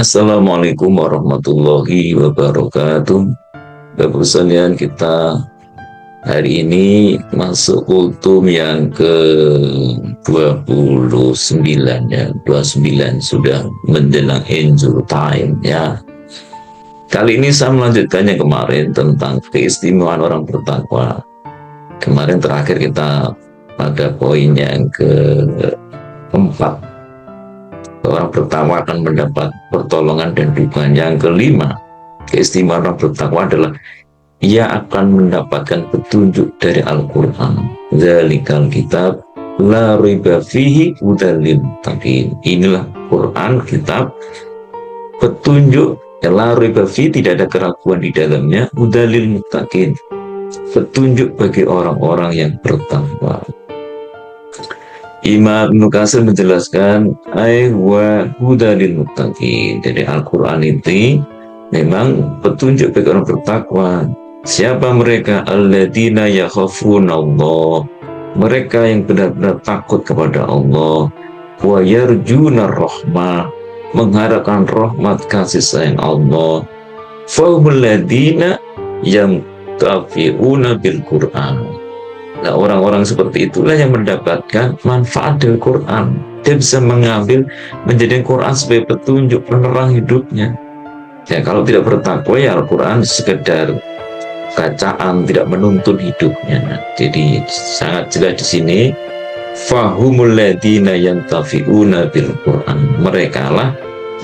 Assalamualaikum warahmatullahi wabarakatuh. Bapak sekalian, kita hari ini masuk kultum yang ke-29 ya. 29 sudah menjelang Injil time ya. Kali ini saya melanjutkan yang kemarin tentang keistimewaan orang bertakwa. Kemarin terakhir kita pada poin yang keempat, orang bertakwa akan mendapat pertolongan dan dukungan. Yang kelima, keistimewaan orang bertakwa adalah ia akan mendapatkan petunjuk dari Al-Quran. Zalikal kitab la riba fihi hudal lil muttaqin. Inilah Quran, kitab petunjuk, la riba fihi, tidak ada keraguan di dalamnya, hudal lil muttaqin, petunjuk bagi orang-orang yang bertakwa. Imam Ibnu Katsir menjelaskan wa hudalil muttaqin. Jadi Al-Quran itu memang petunjuk bagi orang bertakwa. Siapa mereka? Alladzina yakhafuna Allah, mereka yang benar-benar takut kepada Allah. Wa yarjuna rahmah, mengharapkan rahmat kasih sayang Allah. Fahumul ladzina yantafi'una bil Qur'an. Nah, orang-orang seperti itulah yang mendapatkan manfaat dari Quran. Dia bisa mengambil, menjadi Quran sebagai petunjuk penerang hidupnya. Ya, kalau tidak bertakwa ya Al-Quran sekedar bacaan, tidak menuntun hidupnya. Nah, jadi sangat jelas di sini, fahumul ladzina yantafi'una bil Quran. Mereka lah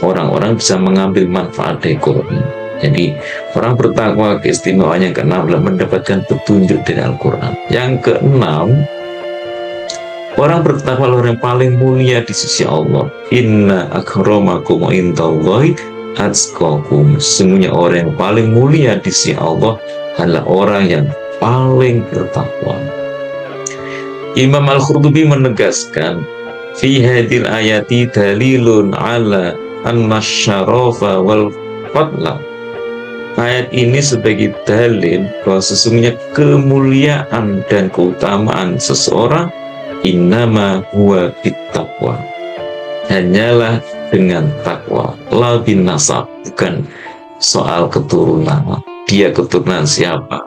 orang-orang bisa mengambil manfaat dari Quran. Jadi orang bertakwa keistimewaannya yang keenam adalah mendapatkan petunjuk dari Al-Quran. Yang keenam, orang bertakwa adalah orang yang paling mulia di sisi Allah. Inna akramakum indallahi atqakum. Sesungguhnya orang yang paling mulia di sisi Allah adalah orang yang paling bertakwa. Imam Al-Qurtubi menegaskan, fi hadil ayati dalilun ala anna syarafa wal fadla. Ayat ini sebagai dalil bahwa sesungguhnya kemuliaan dan keutamaan seseorang innama huwa bittaqwa, hanyalah dengan takwa, la bin nasab, bukan soal keturunan. Dia keturunan siapa,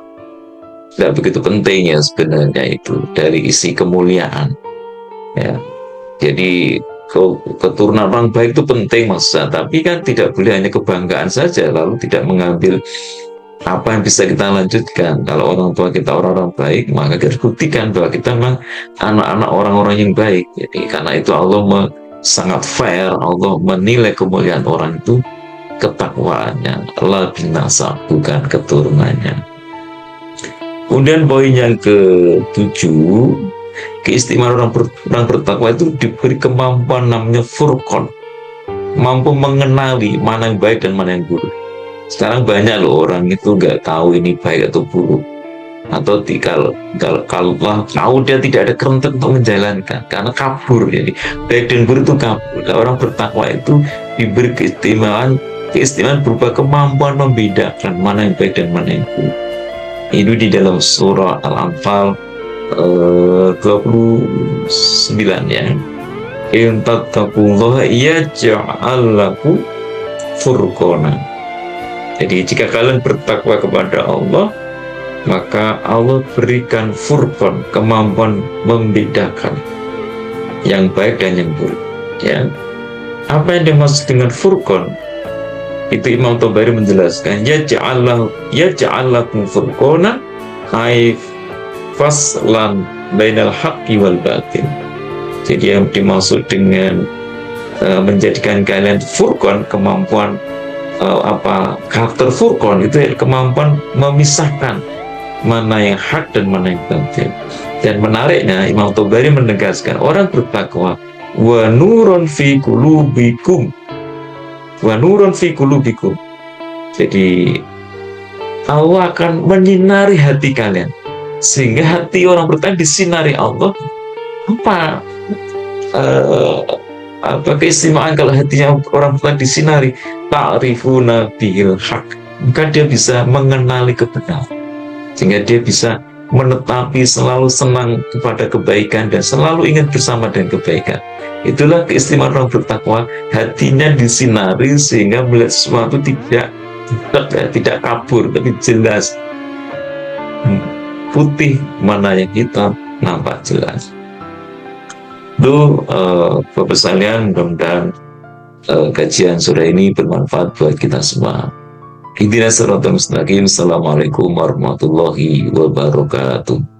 tidak begitu penting ya sebenarnya itu dari isi kemuliaan ya. Jadi keturunan orang baik itu penting maksudnya, tapi kan tidak boleh hanya kebanggaan saja lalu tidak mengambil apa yang bisa kita lanjutkan. Kalau orang tua kita orang-orang baik, maka kita buktikan bahwa kita memang anak-anak orang-orang yang baik. Jadi karena itu Allah sangat fair, Allah menilai kemuliaan orang itu ketakwaannya, la bin nasab, bukan keturunannya. Kemudian poin yang ke-7, keistimewaan orang bertakwa itu diberi kemampuan namanya furqan, mampu mengenali mana yang baik dan mana yang buruk. Sekarang banyak loh orang itu nggak tahu ini baik atau buruk, atau kalau tahu dia tidak ada kerentak untuk menjalankan karena kabur. Jadi baik dan buruk itu kabur. Nah, orang bertakwa itu diberi keistimewaan berupa kemampuan membedakan mana yang baik dan mana yang buruk. Itu di dalam surah Al-Anfal 29 ya. In tattaqullaha yaj'al lakum furqana. Jadi jika kalian bertakwa kepada Allah, maka Allah berikan furqan, kemampuan membedakan yang baik dan yang buruk ya. Apa yang dimaksud dengan furqan? Itu Imam Tabari menjelaskan, yaj'al lakum furqana ay faslan bainal haqqi wal batil. Jadi yang dimaksud dengan menjadikan kalian furqan, kemampuan karakter furqan itu kemampuan memisahkan mana yang hak dan mana yang batil. Dan menariknya Imam Tabari menegaskan orang bertakwa wa nurun fi qulubikum, wa nurun fi qulubikum. Jadi Allah akan menyinari hati kalian, sehingga hati orang bertakwa disinari Allah. Apa keistimewaan kalau hatinya orang bertakwa disinari? Ta'rifuna bihil haq, maka dia bisa mengenali kebenaran, sehingga dia bisa menetapi, selalu senang kepada kebaikan, dan selalu ingat bersama dengan kebaikan. Itulah keistimewaan orang bertakwa, hatinya disinari sehingga melihat sesuatu tidak kabur, tapi jelas. Putih mana yang hitam nampak jelas. Itu Bapak sekalian, mudah-mudahan kajian sore ini bermanfaat buat kita semua. Ihdinas siratal mustaqim. Assalamualaikum warahmatullahi wabarakatuh.